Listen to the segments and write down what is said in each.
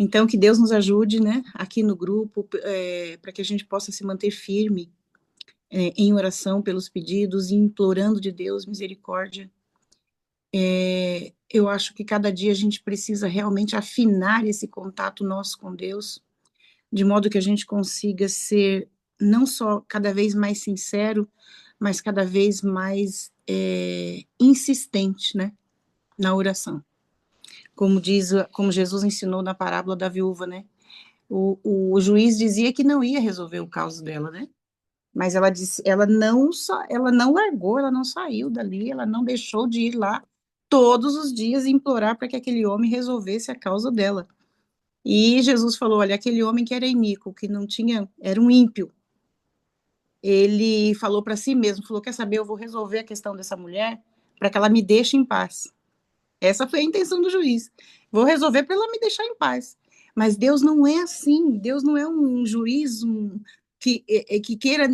Então, que Deus nos ajude, né, aqui no grupo, para que a gente possa se manter firme, em oração pelos pedidos e implorando de Deus misericórdia. Eu acho que cada dia a gente precisa realmente afinar esse contato nosso com Deus, de modo que a gente consiga ser não só cada vez mais sincero, mas cada vez mais insistente, né, na oração. Como Jesus ensinou na parábola da viúva, né? O juiz dizia que não ia resolver o caso dela, né? Mas ela disse, ela não largou, ela não saiu dali, ela não deixou de ir lá todos os dias e implorar para que aquele homem resolvesse a causa dela. E Jesus falou, olha, aquele homem que era iníquo, que não tinha, era um ímpio, ele falou para si mesmo, falou, quer saber, eu vou resolver a questão dessa mulher para que ela me deixe em paz. Essa foi a intenção do juiz. Vou resolver para ela me deixar em paz. Mas Deus não é assim. Deus não é um juiz que queira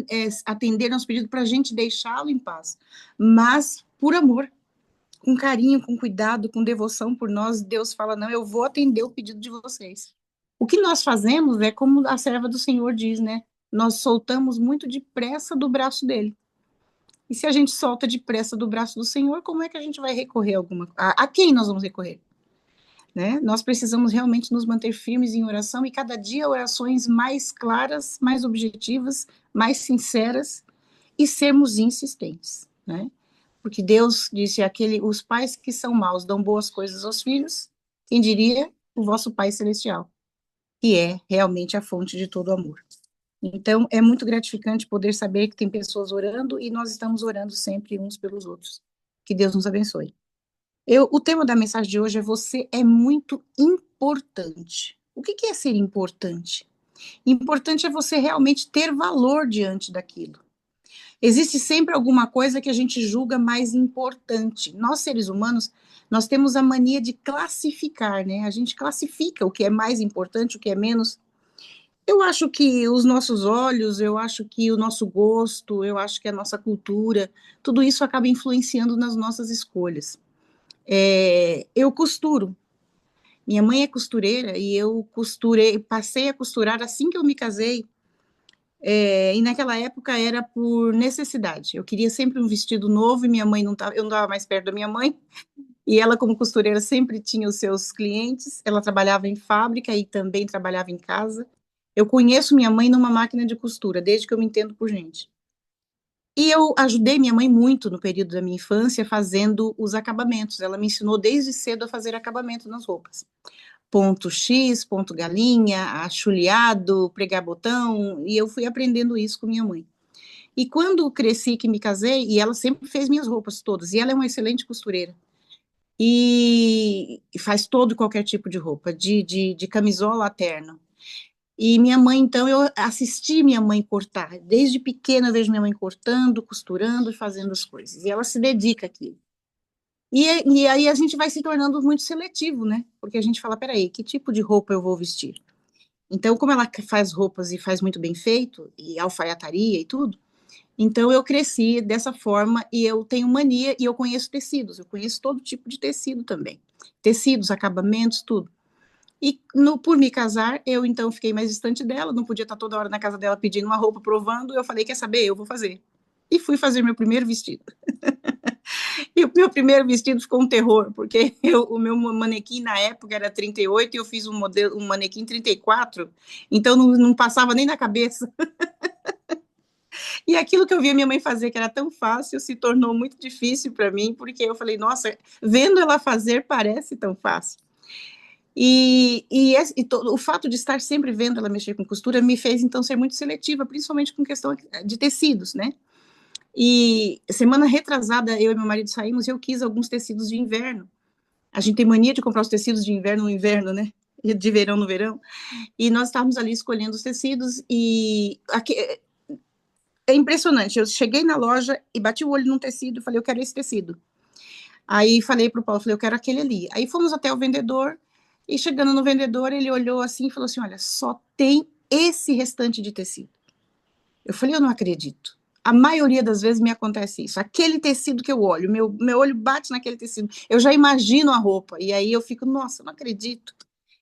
atender nosso pedido para a gente deixá-lo em paz. Mas por amor, com carinho, com cuidado, com devoção por nós, Deus fala: não, eu vou atender o pedido de vocês. O que nós fazemos é como a serva do Senhor diz, né? Nós soltamos muito depressa do braço dele. E se a gente solta depressa do braço do Senhor, como é que a gente vai recorrer a quem nós vamos recorrer? Né? Nós precisamos realmente nos manter firmes em oração e cada dia orações mais claras, mais objetivas, mais sinceras e sermos insistentes, né? Porque Deus disse os pais que são maus dão boas coisas aos filhos, quem diria o vosso Pai Celestial, que é realmente a fonte de todo amor. Então, é muito gratificante poder saber que tem pessoas orando e nós estamos orando sempre uns pelos outros. Que Deus nos abençoe. O tema da mensagem de hoje é você é muito importante. O que é ser importante? Importante é você realmente ter valor diante daquilo. Existe sempre alguma coisa que a gente julga mais importante. Nós, seres humanos, nós temos a mania de classificar, né? A gente classifica o que é mais importante, o que é menos. Eu acho que os nossos olhos, eu acho que o nosso gosto, eu acho que a nossa cultura, tudo isso acaba influenciando nas nossas escolhas. Eu costuro. Minha mãe é costureira e eu costurei, passei a costurar assim que eu me casei. E naquela época era por necessidade. Eu queria sempre um vestido novo e minha mãe não tava, eu não estava mais perto da minha mãe. E ela, como costureira, sempre tinha os seus clientes. Ela trabalhava em fábrica e também trabalhava em casa. Eu conheço minha mãe numa máquina de costura, desde que eu me entendo por gente. E eu ajudei minha mãe muito no período da minha infância fazendo os acabamentos. Ela me ensinou desde cedo a fazer acabamento nas roupas. Ponto X, ponto galinha, achuleado, pregar botão, e eu fui aprendendo isso com minha mãe. E quando cresci que me casei, e ela sempre fez minhas roupas todas, e ela é uma excelente costureira. E faz todo e qualquer tipo de roupa, de camisola a terno. E minha mãe, então, eu assisti minha mãe cortar. Desde pequena eu vejo minha mãe cortando, costurando e fazendo as coisas. E ela se dedica aqui. E aí a gente vai se tornando muito seletivo, né? Porque a gente fala, peraí, que tipo de roupa eu vou vestir? Então, como ela faz roupas e faz muito bem feito, e alfaiataria e tudo, então eu cresci dessa forma e eu tenho mania e eu conheço tecidos, eu conheço todo tipo de tecido também. Tecidos, acabamentos, tudo. E por me casar, eu então fiquei mais distante dela, não podia estar toda hora na casa dela pedindo uma roupa, provando, eu falei, quer saber, eu vou fazer. E fui fazer meu primeiro vestido. E o meu primeiro vestido ficou um terror, porque o meu manequim na época era 38 e eu fiz um manequim 34, então não passava nem na cabeça. E aquilo que eu via minha mãe fazer, que era tão fácil, se tornou muito difícil para mim, porque eu falei, nossa, vendo ela fazer parece tão fácil. O fato de estar sempre vendo ela mexer com costura me fez, então, ser muito seletiva, principalmente com questão de tecidos, né? E semana retrasada, eu e meu marido saímos e eu quis alguns tecidos de inverno. A gente tem mania de comprar os tecidos de inverno no inverno, né? E de verão no verão. E nós estávamos ali escolhendo os tecidos e é impressionante. Eu cheguei na loja e bati o olho num tecido e falei, eu quero esse tecido. Aí falei para o Paulo, falei, eu quero aquele ali. Aí fomos até o vendedor e chegando no vendedor, ele olhou assim e falou assim, olha, só tem esse restante de tecido. Eu falei, eu não acredito. A maioria das vezes me acontece isso. Aquele tecido que eu olho, meu olho bate naquele tecido, eu já imagino a roupa, e aí eu fico, nossa, eu não acredito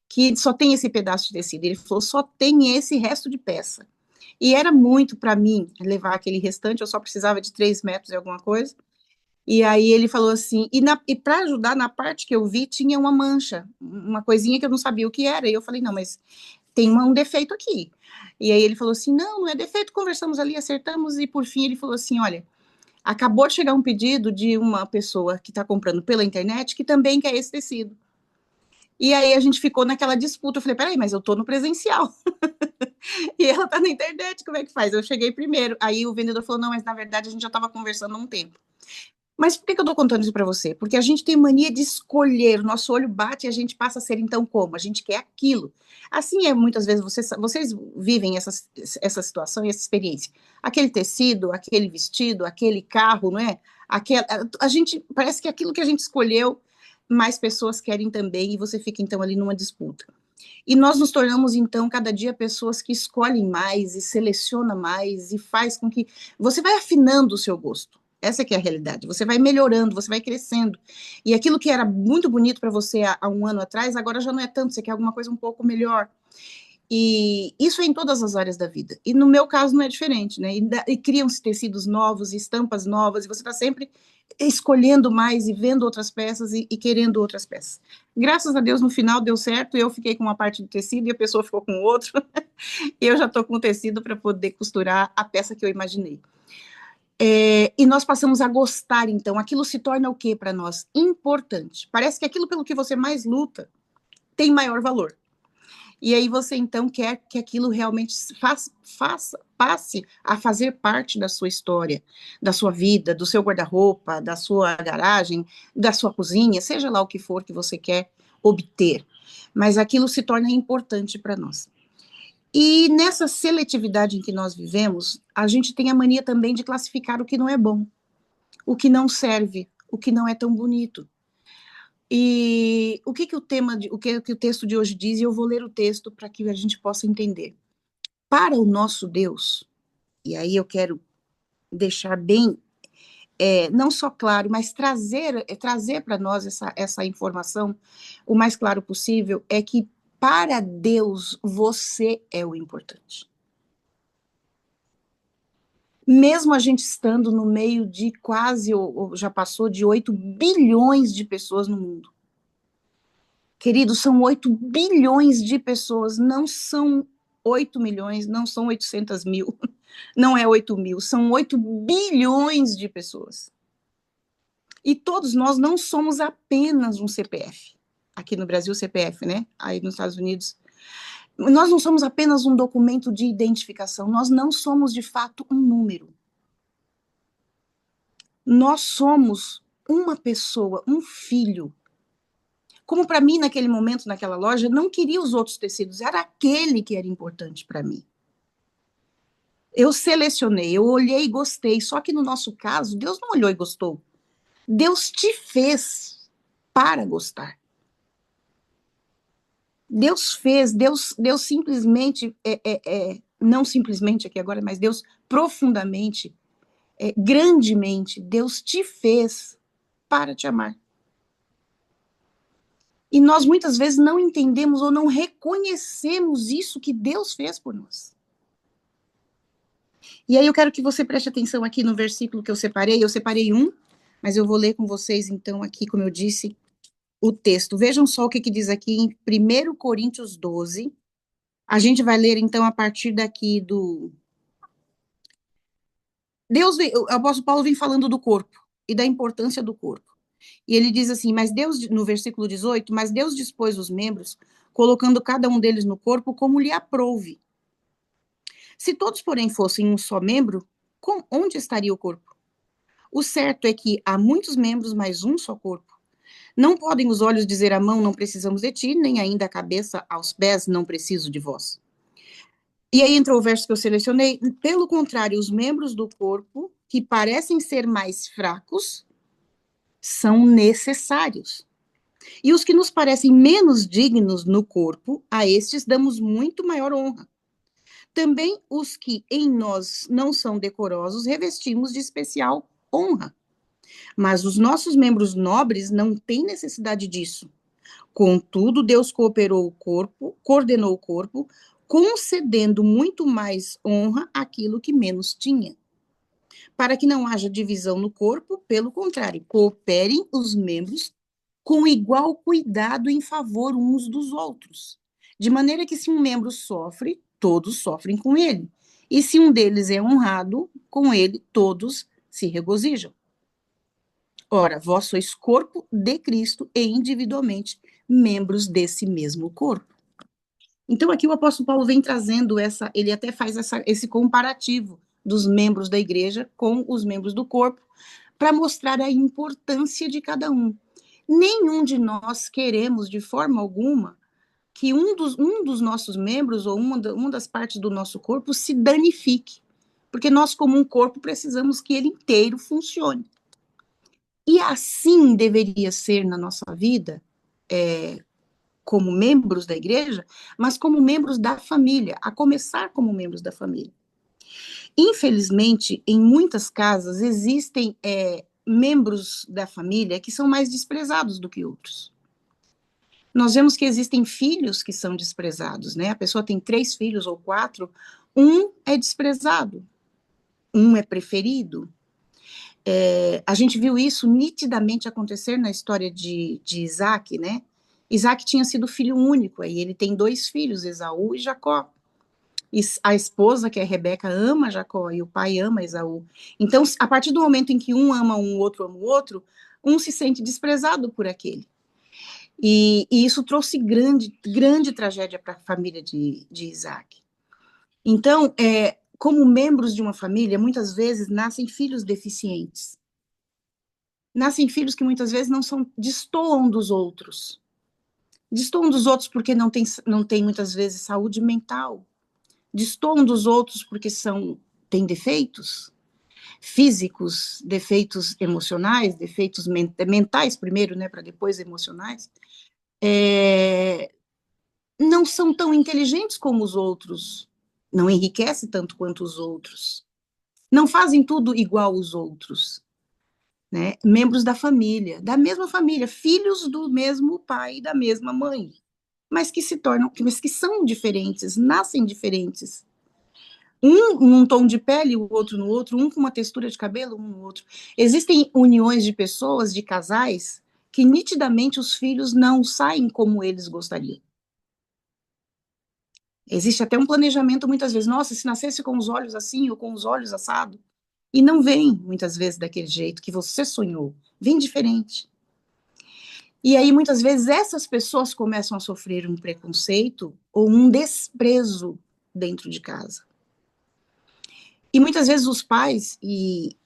que só tem esse pedaço de tecido. Ele falou, só tem esse resto de peça. E era muito para mim levar aquele restante, eu só precisava de 3 metros e alguma coisa. E aí ele falou assim, e para ajudar, na parte que eu vi, tinha uma mancha, uma coisinha que eu não sabia o que era. E eu falei, não, mas tem um defeito aqui. E aí ele falou assim, não, não é defeito, conversamos ali, acertamos, e por fim ele falou assim, olha, acabou de chegar um pedido de uma pessoa que está comprando pela internet que também quer esse tecido. E aí a gente ficou naquela disputa, eu falei, peraí, mas eu tô no presencial, e ela tá na internet, como é que faz? Eu cheguei primeiro, aí o vendedor falou, não, mas na verdade a gente já estava conversando há um tempo. Mas por que eu tô contando isso para você? Porque a gente tem mania de escolher, o nosso olho bate e a gente passa a ser então como? A gente quer aquilo. Assim é muitas vezes, vocês vivem essa situação e essa experiência. Aquele tecido, aquele vestido, aquele carro, não é? A gente, parece que aquilo que a gente escolheu, mais pessoas querem também e você fica então ali numa disputa. E nós nos tornamos, então, cada dia pessoas que escolhem mais e seleciona mais e faz com que você vai afinando o seu gosto. Essa que é a realidade. Você vai melhorando, você vai crescendo. E aquilo que era muito bonito para você há um ano atrás, agora já não é tanto. Você quer alguma coisa um pouco melhor. E isso é em todas as áreas da vida. E no meu caso não é diferente, né? E criam-se tecidos novos, estampas novas, e você está sempre escolhendo mais e vendo outras peças e querendo outras peças. Graças a Deus, no final deu certo, eu fiquei com uma parte do tecido e a pessoa ficou com outro. E eu já estou com o tecido para poder costurar a peça que eu imaginei. E nós passamos a gostar, então, aquilo se torna o que para nós? Importante. Parece que aquilo pelo que você mais luta tem maior valor. E aí você, então, quer que aquilo realmente passe a fazer parte da sua história, da sua vida, do seu guarda-roupa, da sua garagem, da sua cozinha, seja lá o que for que você quer obter. Mas aquilo se torna importante para nós. E nessa seletividade em que nós vivemos, a gente tem a mania também de classificar o que não é bom, o que não serve, o que não é tão bonito. E o que o texto de hoje diz, e eu vou ler o texto para que a gente possa entender. Para o nosso Deus, e aí eu quero deixar bem, não só claro, mas trazer para nós essa informação o mais claro possível, é que para Deus você é o importante. Mesmo a gente estando no meio de quase, ou já passou de 8 bilhões de pessoas no mundo. Queridos, são 8 bilhões de pessoas, não são 8 milhões, não são 800 mil, não é 8 mil, são 8 bilhões de pessoas. E todos nós não somos apenas um CPF. Aqui no Brasil, CPF, né? Aí nos Estados Unidos. Nós não somos apenas um documento de identificação, nós não somos de fato um número. Nós somos uma pessoa, um filho. Como para mim, naquele momento, naquela loja, não queria os outros tecidos, era aquele que era importante para mim. Eu selecionei, eu olhei e gostei, só que no nosso caso, Deus não olhou e gostou. Deus te fez para gostar. Deus fez, Deus simplesmente, não simplesmente aqui agora, mas Deus profundamente, grandemente, Deus te fez para te amar. E nós muitas vezes não entendemos ou não reconhecemos isso que Deus fez por nós. E aí eu quero que você preste atenção aqui no versículo que eu separei um, mas eu vou ler com vocês então aqui, como eu disse, o texto. Vejam só o que diz aqui em 1 Coríntios 12. A gente vai ler então a partir daqui do... o apóstolo Paulo vem falando do corpo e da importância do corpo. E ele diz assim, mas Deus, no versículo 18, mas Deus dispôs os membros, colocando cada um deles no corpo como lhe aprouve. Se todos, porém, fossem um só membro, onde estaria o corpo? O certo é que há muitos membros, mas um só corpo. Não podem os olhos dizer à mão, não precisamos de ti, nem ainda a cabeça aos pés, não preciso de vós. E aí entrou o verso que eu selecionei. Pelo contrário, os membros do corpo, que parecem ser mais fracos, são necessários. E os que nos parecem menos dignos no corpo, a estes damos muito maior honra. Também os que em nós não são decorosos revestimos de especial honra. Mas os nossos membros nobres não têm necessidade disso. Contudo, Deus cooperou o corpo, coordenou o corpo, concedendo muito mais honra àquilo que menos tinha. Para que não haja divisão no corpo, pelo contrário, cooperem os membros com igual cuidado em favor uns dos outros. De maneira que se um membro sofre, todos sofrem com ele. E se um deles é honrado, com ele todos se regozijam. Ora, vós sois corpo de Cristo e individualmente membros desse mesmo corpo. Então aqui o apóstolo Paulo vem trazendo ele até faz esse comparativo dos membros da igreja com os membros do corpo, para mostrar a importância de cada um. Nenhum de nós queremos, de forma alguma, que um dos nossos membros ou uma das partes do nosso corpo se danifique, porque nós, como um corpo, precisamos que ele inteiro funcione. E assim deveria ser na nossa vida, como membros da igreja, mas como membros da família, a começar como membros da família. Infelizmente, em muitas casas, existem membros da família que são mais desprezados do que outros. Nós vemos que existem filhos que são desprezados, né? A pessoa tem 3 filhos ou 4, um é desprezado, um é preferido. A gente viu isso nitidamente acontecer na história de Isaac, né? Isaac tinha sido filho único, aí ele tem 2 filhos, Esaú e Jacó. E a esposa, que é Rebeca, ama Jacó e o pai ama Esaú. Então, a partir do momento em que um ama um, o outro ama o outro, um se sente desprezado por aquele. E isso trouxe grande tragédia para a família de Isaac. Então, como membros de uma família, muitas vezes nascem filhos deficientes. Nascem filhos que muitas vezes destoam dos outros. Destoam dos outros porque não tem muitas vezes saúde mental. Destoam dos outros porque têm defeitos físicos, defeitos emocionais, defeitos mentais primeiro, né, para depois emocionais. Não são tão inteligentes como os outros, não enriquece tanto quanto os outros, não fazem tudo igual os outros, né? Membros da mesma família, filhos do mesmo pai e da mesma mãe, mas que são diferentes, nascem diferentes. Um num tom de pele, o outro no outro, um com uma textura de cabelo, um no outro. Existem uniões de pessoas, de casais, que nitidamente os filhos não saem como eles gostariam. Existe até um planejamento muitas vezes, nossa, se nascesse com os olhos assim ou com os olhos assado, e não vem muitas vezes daquele jeito que você sonhou, vem diferente. E aí muitas vezes essas pessoas começam a sofrer um preconceito ou um desprezo dentro de casa. E muitas vezes os pais, e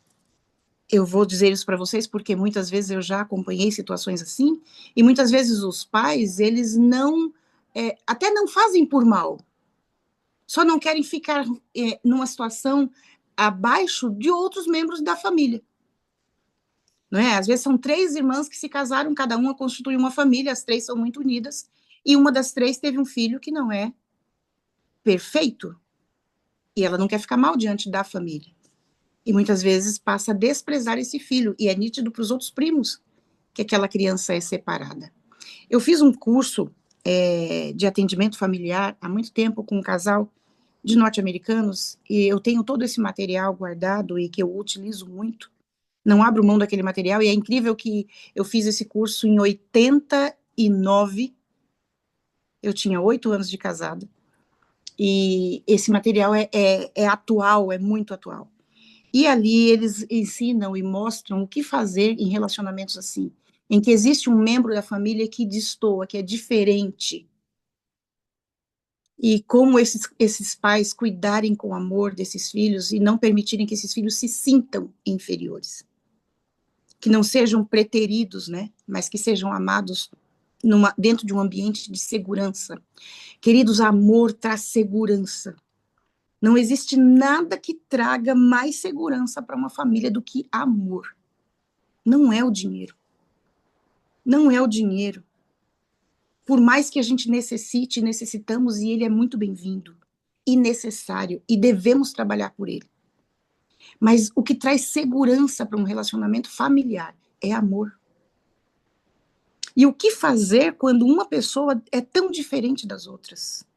eu vou dizer isso para vocês porque muitas vezes eu já acompanhei situações assim, e muitas vezes os pais, eles até não fazem por mal, só não querem ficar numa situação abaixo de outros membros da família. Não é? Às vezes são 3 irmãs que se casaram, cada uma constitui uma família, as 3 são muito unidas, e uma das 3 teve um filho que não é perfeito, e ela não quer ficar mal diante da família. E muitas vezes passa a desprezar esse filho, e é nítido para os outros primos que aquela criança é separada. Eu fiz um curso de atendimento familiar há muito tempo com um casal de norte-americanos, e eu tenho todo esse material guardado e que eu utilizo muito, não abro mão daquele material, e é incrível que eu fiz esse curso em 89, eu tinha 8 anos de casada, e esse material é atual, é muito atual. E ali eles ensinam e mostram o que fazer em relacionamentos assim, em que existe um membro da família que destoa, que é diferente. E como esses pais cuidarem com amor desses filhos e não permitirem que esses filhos se sintam inferiores. Que não sejam preteridos, né? Mas que sejam amados dentro de um ambiente de segurança. Queridos, amor traz segurança. Não existe nada que traga mais segurança para uma família do que amor. Não é o dinheiro. Não é o dinheiro. Por mais que a gente necessitamos, e ele é muito bem-vindo. e necessário, e devemos trabalhar por ele. Mas o que traz segurança para um relacionamento familiar é amor. E o que fazer quando uma pessoa é tão diferente das outras?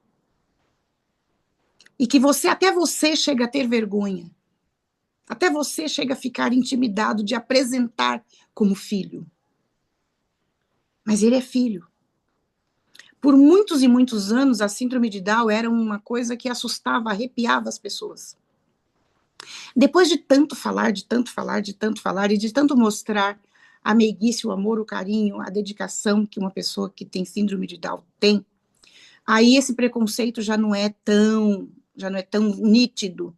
E que até você chega a ter vergonha. Até você chega a ficar intimidado de apresentar como filho. Mas ele é filho. Por muitos e muitos anos, a síndrome de Down era uma coisa que assustava, arrepiava as pessoas. Depois de tanto falar, de tanto falar, de tanto falar, e de tanto mostrar a meiguice, o amor, o carinho, a dedicação que uma pessoa que tem síndrome de Down tem, aí esse preconceito já não é tão nítido.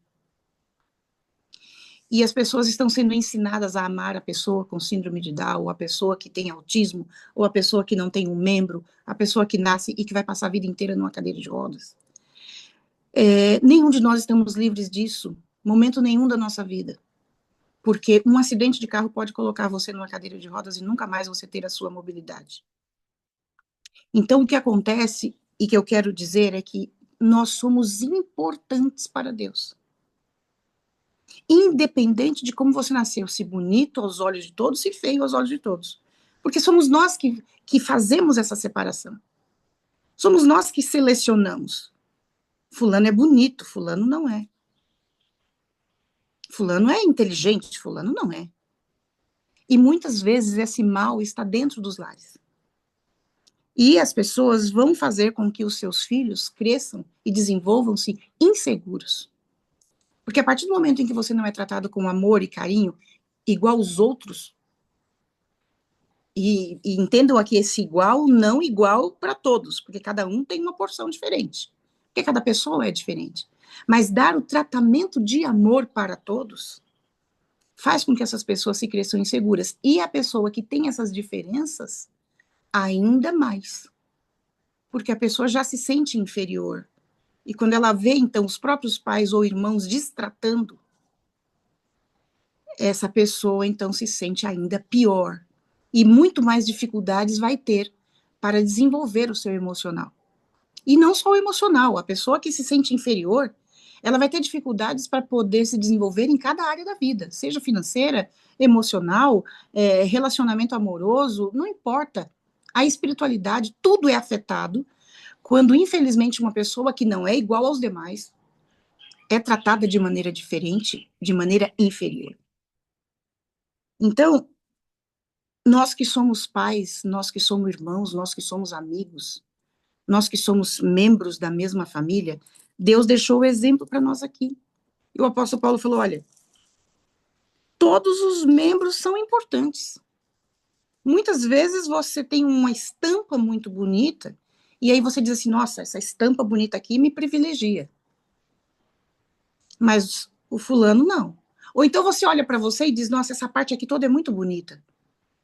E as pessoas estão sendo ensinadas a amar a pessoa com síndrome de Down, ou a pessoa que tem autismo, ou a pessoa que não tem um membro, a pessoa que nasce e que vai passar a vida inteira numa cadeira de rodas. Nenhum de nós estamos livres disso, momento nenhum da nossa vida. Porque um acidente de carro pode colocar você numa cadeira de rodas e nunca mais você ter a sua mobilidade. Então, o que acontece, e que eu quero dizer, é que nós somos importantes para Deus. Independente de como você nasceu, se bonito aos olhos de todos, se feio aos olhos de todos. Porque somos nós que fazemos essa separação. Somos nós que selecionamos. Fulano é bonito, fulano não é. Fulano é inteligente, fulano não é. E muitas vezes esse mal está dentro dos lares. E as pessoas vão fazer com que os seus filhos cresçam e desenvolvam-se inseguros. Porque a partir do momento em que você não é tratado com amor e carinho, igual aos outros, e entendam aqui esse igual, não igual para todos, porque cada um tem uma porção diferente, porque cada pessoa é diferente. Mas dar o tratamento de amor para todos faz com que essas pessoas se cresçam inseguras. E a pessoa que tem essas diferenças, ainda mais. Porque a pessoa já se sente inferior. E quando ela vê, então, os próprios pais ou irmãos destratando, essa pessoa, então, se sente ainda pior. E muito mais dificuldades vai ter para desenvolver o seu emocional. E não só o emocional, a pessoa que se sente inferior, ela vai ter dificuldades para poder se desenvolver em cada área da vida, seja financeira, emocional, relacionamento amoroso, não importa. A espiritualidade, tudo é afetado quando, infelizmente, uma pessoa que não é igual aos demais é tratada de maneira diferente, de maneira inferior. Então, nós que somos pais, nós que somos irmãos, nós que somos amigos, nós que somos membros da mesma família, Deus deixou o exemplo para nós aqui. E o apóstolo Paulo falou, olha, todos os membros são importantes. Muitas vezes você tem uma estampa muito bonita, e aí você diz assim, nossa, essa estampa bonita aqui me privilegia. Mas o fulano não. Ou então você olha para você e diz, nossa, essa parte aqui toda é muito bonita.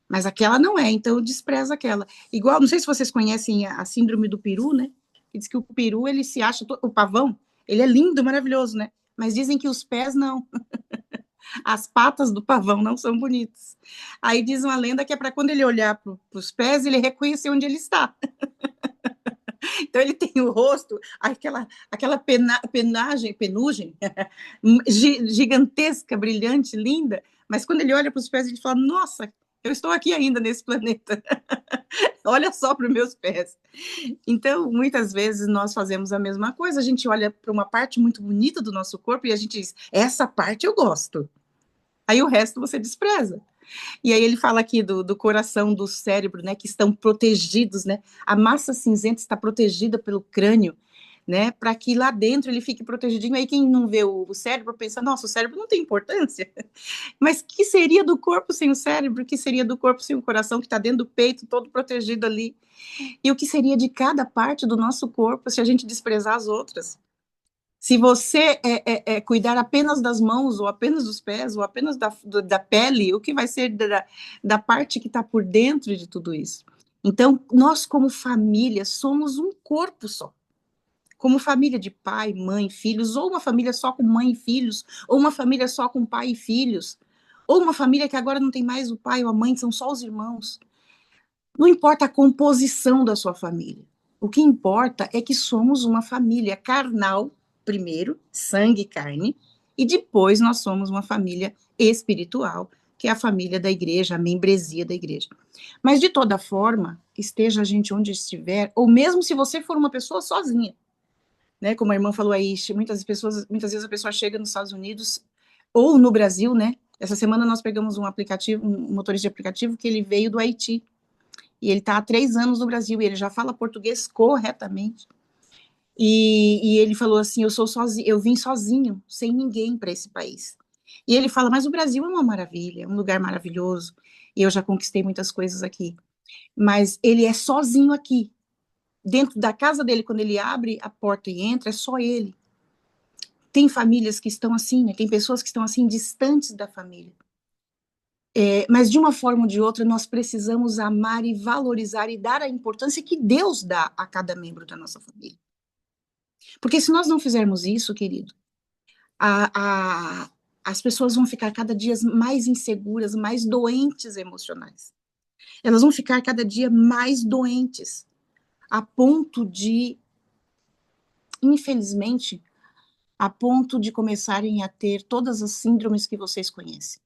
Mas aquela não é, então despreza aquela. Igual, não sei se vocês conhecem a síndrome do peru, né? Que diz que o peru, ele se acha, o pavão, ele é lindo, maravilhoso, né? Mas dizem que os pés não. As patas do pavão não são bonitas. Aí diz uma lenda que é para quando ele olhar para os pés, ele reconhecer onde ele está. Então ele tem o rosto, aquela penugem gigantesca, brilhante, linda, mas quando ele olha para os pés, ele fala, nossa, eu estou aqui ainda nesse planeta. Olha só para os meus pés. Então, muitas vezes nós fazemos a mesma coisa, a gente olha para uma parte muito bonita do nosso corpo e a gente diz, essa parte eu gosto. Aí o resto você despreza. E aí ele fala aqui do coração, do cérebro, né, que estão protegidos, né? A massa cinzenta está protegida pelo crânio, né? Para que lá dentro ele fique protegidinho. Aí quem não vê o cérebro pensa, nossa, o cérebro não tem importância. Mas que seria do corpo sem o cérebro? O que seria do corpo sem o coração que está dentro do peito, todo protegido ali? E o que seria de cada parte do nosso corpo se a gente desprezar as outras? Se você cuidar apenas das mãos, ou apenas dos pés, ou apenas da pele, o que vai ser da parte que está por dentro de tudo isso? Então, nós como família somos um corpo só. Como família de pai, mãe, filhos, ou uma família só com mãe e filhos, ou uma família só com pai e filhos, ou uma família que agora não tem mais o pai ou a mãe, são só os irmãos. Não importa a composição da sua família. O que importa é que somos uma família carnal, primeiro, sangue e carne, e depois nós somos uma família espiritual, que é a família da igreja, a membresia da igreja. Mas, de toda forma, esteja a gente onde estiver, ou mesmo se você for uma pessoa sozinha, né? Como a irmã falou aí, muitas vezes a pessoa chega nos Estados Unidos ou no Brasil, né? Essa semana nós pegamos um motorista de aplicativo que ele veio do Haiti, e ele está há 3 anos no Brasil, e ele já fala português corretamente. E ele falou assim, eu sou sozinho, eu vim sozinho, sem ninguém para esse país. E ele fala, mas o Brasil é uma maravilha, é um lugar maravilhoso, e eu já conquistei muitas coisas aqui. Mas ele é sozinho aqui. Dentro da casa dele, quando ele abre a porta e entra, é só ele. Tem famílias que estão assim, né? Tem pessoas que estão assim, distantes da família. Mas de uma forma ou de outra, nós precisamos amar e valorizar e dar a importância que Deus dá a cada membro da nossa família. Porque se nós não fizermos isso, querido, a, a, as pessoas vão ficar cada dia mais inseguras, mais doentes emocionais. Elas vão ficar cada dia mais doentes, a ponto de, infelizmente, a ponto de começarem a ter todas as síndromes que vocês conhecem.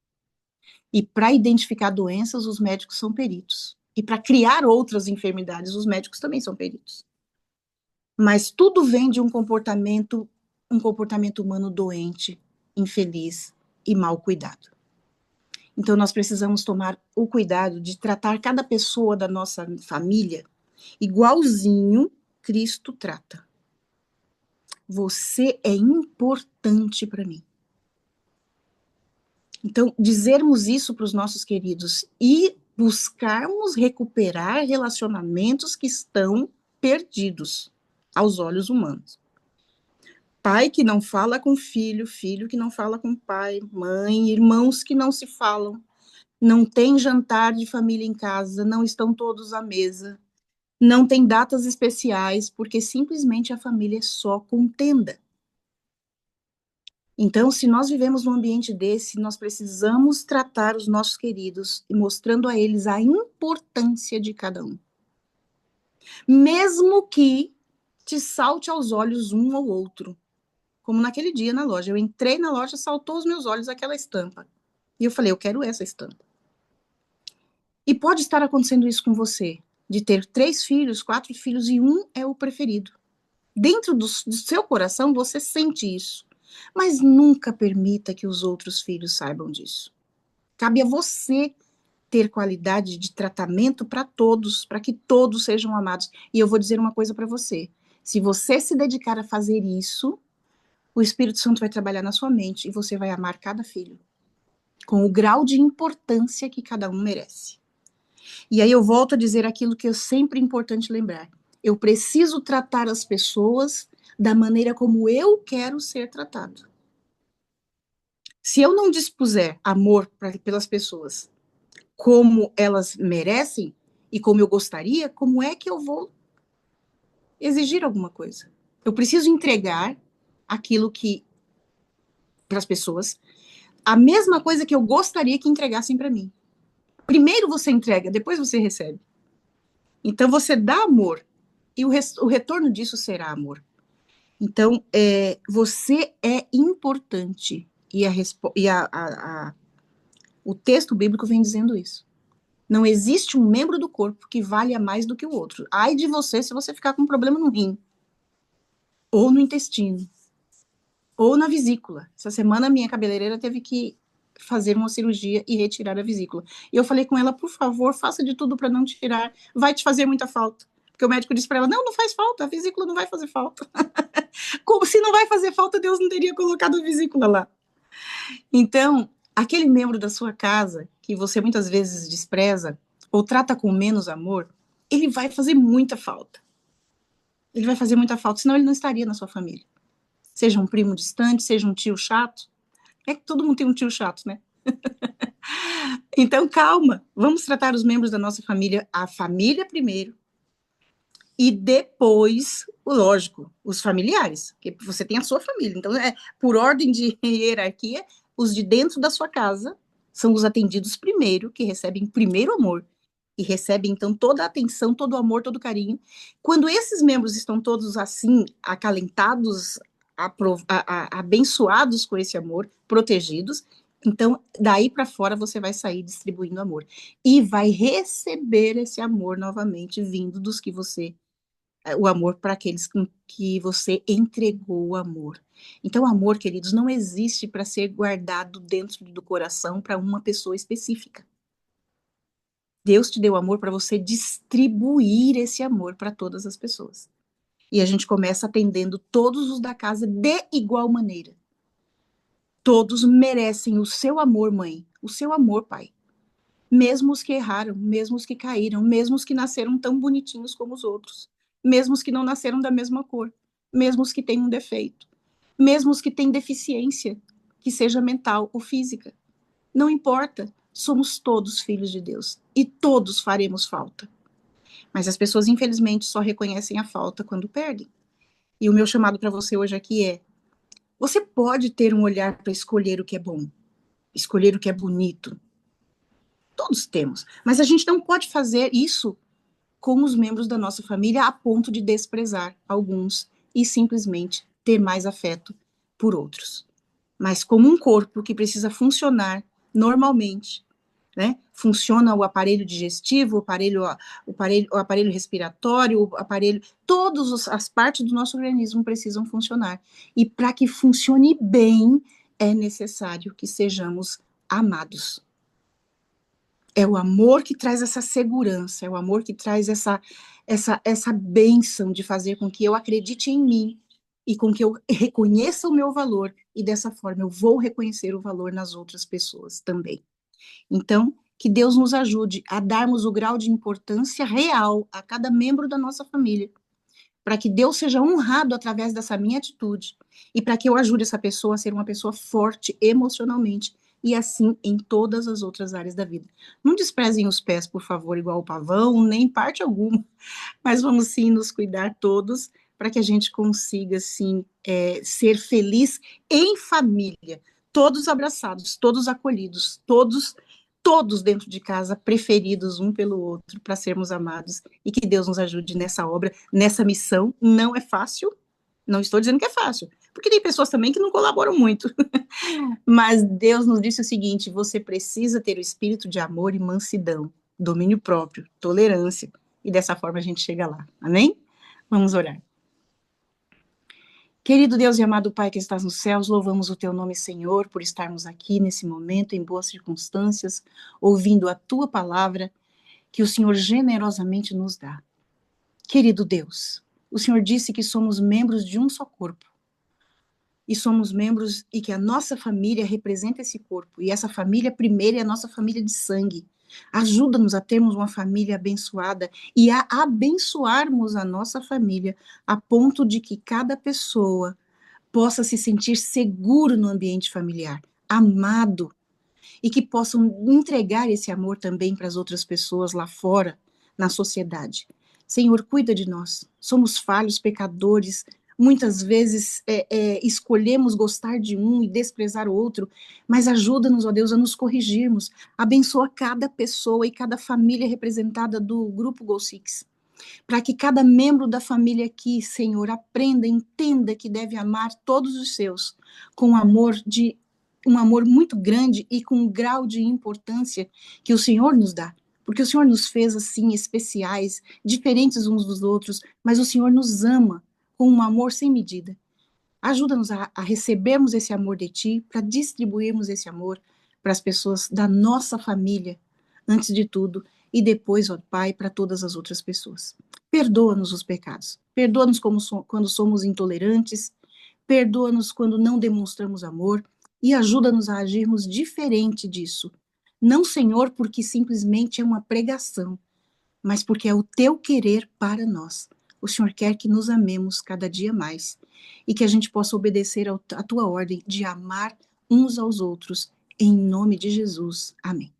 E para identificar doenças, os médicos são peritos. E para criar outras enfermidades, os médicos também são peritos. Mas tudo vem de um comportamento humano doente, infeliz e mal cuidado. Então nós precisamos tomar o cuidado de tratar cada pessoa da nossa família igualzinho Cristo trata. Você é importante para mim. Então, dizermos isso para os nossos queridos e buscarmos recuperar relacionamentos que estão perdidos aos olhos humanos. Pai que não fala com filho, filho que não fala com pai, mãe, irmãos que não se falam, não tem jantar de família em casa, não estão todos à mesa, não tem datas especiais, porque simplesmente a família é só contenda. Então, se nós vivemos num ambiente desse, nós precisamos tratar os nossos queridos e mostrando a eles a importância de cada um. Mesmo que te salte aos olhos um ou outro. Como naquele dia na loja. Eu entrei na loja, saltou aos meus olhos aquela estampa. E eu falei, eu quero essa estampa. E pode estar acontecendo isso com você, de ter 3 filhos, 4 filhos e um é o preferido. Dentro do seu coração você sente isso. Mas nunca permita que os outros filhos saibam disso. Cabe a você ter qualidade de tratamento para todos, para que todos sejam amados. E eu vou dizer uma coisa para você. Se você se dedicar a fazer isso, o Espírito Santo vai trabalhar na sua mente e você vai amar cada filho, com o grau de importância que cada um merece. E aí eu volto a dizer aquilo que é sempre importante lembrar. Eu preciso tratar as pessoas da maneira como eu quero ser tratado. Se eu não dispuser amor pelas pessoas como elas merecem e como eu gostaria, como é que eu vou exigir alguma coisa? Eu preciso entregar aquilo que para as pessoas a mesma coisa que eu gostaria que entregassem para mim. Primeiro você entrega, depois você recebe. Então você dá amor e o retorno disso será amor. Então você é importante o texto bíblico vem dizendo isso. Não existe um membro do corpo que valha mais do que o outro. Ai de você se você ficar com um problema no rim, ou no intestino, ou na vesícula. Essa semana a minha cabeleireira teve que fazer uma cirurgia e retirar a vesícula. E eu falei com ela, por favor, faça de tudo para não tirar, vai te fazer muita falta. Porque o médico disse para ela, não faz falta, a vesícula não vai fazer falta. Como se não vai fazer falta, Deus não teria colocado a vesícula lá. Então, aquele membro da sua casa que você muitas vezes despreza ou trata com menos amor, ele vai fazer muita falta. Ele vai fazer muita falta, senão ele não estaria na sua família. Seja um primo distante, seja um tio chato. É que todo mundo tem um tio chato, né? Então, calma. Vamos tratar os membros da nossa família, a família primeiro, e depois, lógico, os familiares, porque você tem a sua família. Então, por ordem de hierarquia, os de dentro da sua casa são os atendidos primeiro, que recebem primeiro amor, e recebem, então, toda a atenção, todo o amor, todo o carinho. Quando esses membros estão todos assim, acalentados, abençoados com esse amor, protegidos. Então, daí para fora você vai sair distribuindo amor e vai receber esse amor novamente vindo dos que você, o amor para aqueles com que você entregou o amor. Então, amor, queridos, não existe para ser guardado dentro do coração para uma pessoa específica. Deus te deu amor para você distribuir esse amor para todas as pessoas. E a gente começa atendendo todos os da casa de igual maneira. Todos merecem o seu amor, mãe, o seu amor, pai. Mesmo os que erraram, mesmo os que caíram, mesmo os que nasceram tão bonitinhos como os outros, mesmo os que não nasceram da mesma cor, mesmo os que têm um defeito, mesmo os que têm deficiência, que seja mental ou física. Não importa, somos todos filhos de Deus e todos faremos falta. Mas as pessoas, infelizmente, só reconhecem a falta quando perdem. E o meu chamado para você hoje aqui é: você pode ter um olhar para escolher o que é bom, escolher o que é bonito. Todos temos. Mas a gente não pode fazer isso com os membros da nossa família a ponto de desprezar alguns e simplesmente ter mais afeto por outros. Mas como um corpo que precisa funcionar normalmente, né? Funciona o aparelho digestivo, o aparelho respiratório, o aparelho, todas as partes do nosso organismo precisam funcionar. E para que funcione bem, é necessário que sejamos amados. É o amor que traz essa segurança, é o amor que traz essa bênção de fazer com que eu acredite em mim e com que eu reconheça o meu valor, e dessa forma eu vou reconhecer o valor nas outras pessoas também. Então, que Deus nos ajude a darmos o grau de importância real a cada membro da nossa família, para que Deus seja honrado através dessa minha atitude e para que eu ajude essa pessoa a ser uma pessoa forte emocionalmente e assim em todas as outras áreas da vida. Não desprezem os pés, por favor, igual o pavão, nem parte alguma, mas vamos sim nos cuidar todos para que a gente consiga, sim, ser feliz em família, todos abraçados, todos acolhidos, todos dentro de casa, preferidos um pelo outro, para sermos amados, e que Deus nos ajude nessa obra, nessa missão. Não é fácil, não estou dizendo que é fácil, porque tem pessoas também que não colaboram muito, mas Deus nos disse o seguinte: você precisa ter o espírito de amor e mansidão, domínio próprio, tolerância, e dessa forma a gente chega lá, amém? Vamos orar. Querido Deus e amado Pai que estás nos céus, louvamos o teu nome, Senhor, por estarmos aqui nesse momento, em boas circunstâncias, ouvindo a tua palavra, que o Senhor generosamente nos dá. Querido Deus, o Senhor disse que somos membros de um só corpo, e somos membros, e que a nossa família representa esse corpo, e essa família primeira é a nossa família de sangue. Ajuda-nos a termos uma família abençoada e a abençoarmos a nossa família a ponto de que cada pessoa possa se sentir seguro no ambiente familiar, amado, e que possam entregar esse amor também para as outras pessoas lá fora, na sociedade. Senhor, cuida de nós. Somos falhos, pecadores. Muitas vezes escolhemos gostar de um e desprezar o outro, mas ajuda-nos, ó Deus, a nos corrigirmos. Abençoa cada pessoa e cada família representada do Grupo Go Six, para que cada membro da família aqui, Senhor, aprenda, entenda que deve amar todos os seus, com um amor muito grande e com um grau de importância que o Senhor nos dá. Porque o Senhor nos fez assim, especiais, diferentes uns dos outros, mas o Senhor nos ama com um amor sem medida. Ajuda-nos a recebermos esse amor de Ti, para distribuirmos esse amor para as pessoas da nossa família, antes de tudo, e depois, ó Pai, para todas as outras pessoas. Perdoa-nos os pecados, perdoa-nos quando somos intolerantes, perdoa-nos quando não demonstramos amor, e ajuda-nos a agirmos diferente disso. Não, Senhor, porque simplesmente é uma pregação, mas porque é o Teu querer para nós. O Senhor quer que nos amemos cada dia mais e que a gente possa obedecer à Tua ordem de amar uns aos outros, em nome de Jesus. Amém.